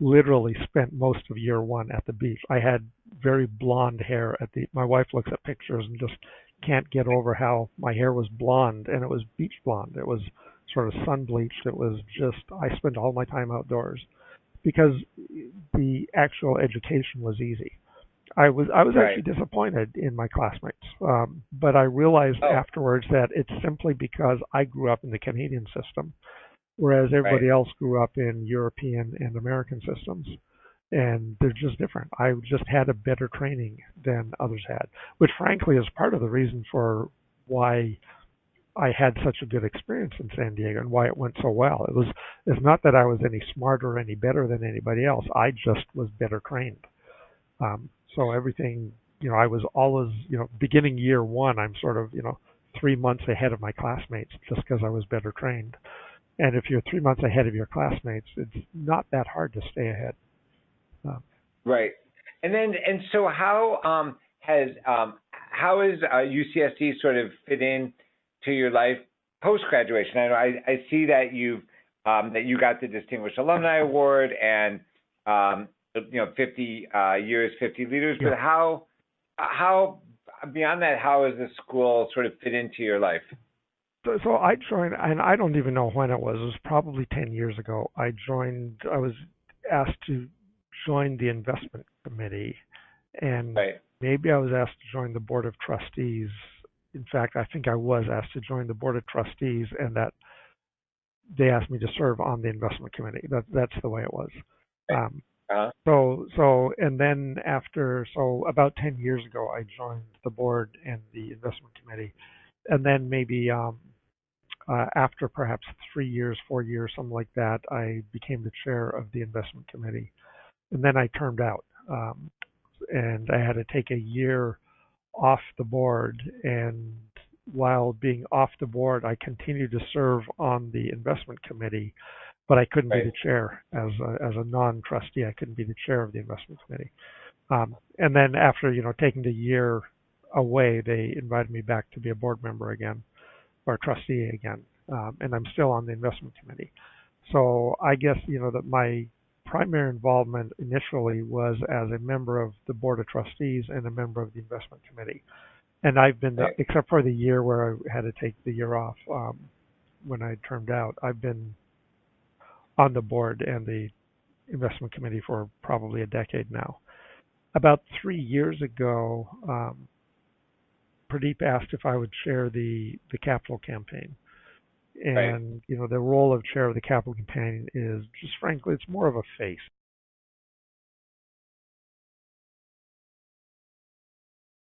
literally spent most of year one at the beach. I had very blonde hair my wife looks at pictures and just can't get over how my hair was blonde, and it was beach blonde. It was sort of sun bleached. It was just, I spent all my time outdoors because the actual education was easy. I was Right. actually disappointed in my classmates, but I realized Oh, afterwards that it's simply because I grew up in the Canadian system, whereas right. everybody else grew up in European and American systems, and they're just different. I just had a better training than others had, which frankly is part of the reason for why I had such a good experience in San Diego and why it went so well. It's not that I was any smarter or any better than anybody else. I just was better trained. So everything, I was always, beginning year one, I'm sort of, 3 months ahead of my classmates just because I was better trained. And if you're 3 months ahead of your classmates, it's not that hard to stay ahead. Um, Right. And so how is UCSD sort of fit in to your life post graduation? I know I see that that you got the Distinguished Alumni Award and 50 years, 50 leaders. yeah. But how beyond that, how has the school sort of fit into your life? So I joined, and I don't even know when it was. It was probably 10 years ago. I was asked to join the investment committee, and Right. maybe I was asked to join the board of trustees. In fact, I think I was asked to join the board of trustees, and that they asked me to serve on the investment committee. That's the way it was. Right. Um, Uh-huh. and then so about 10 years ago, I joined the board and the investment committee, and then maybe after perhaps 3 years, 4 years, something like that, I became the chair of the investment committee, and then I termed out, and I had to take a year off the board. And while being off the board, I continued to serve on the investment committee, but I couldn't be Right. the chair as a non-trustee. I couldn't be the chair of the investment committee. And then after taking the year away, they invited me back to be a board member again or trustee again, and I'm still on the investment committee. So I guess that my primary involvement initially was as a member of the board of trustees and a member of the investment committee. And I've been, Right. except for the year where I had to take the year off when I termed out, I've been on the board and the investment committee for probably a decade now. About 3 years ago, Pradeep asked if I would chair the capital campaign. Right. And the role of chair of the capital campaign is just frankly, it's more of a face.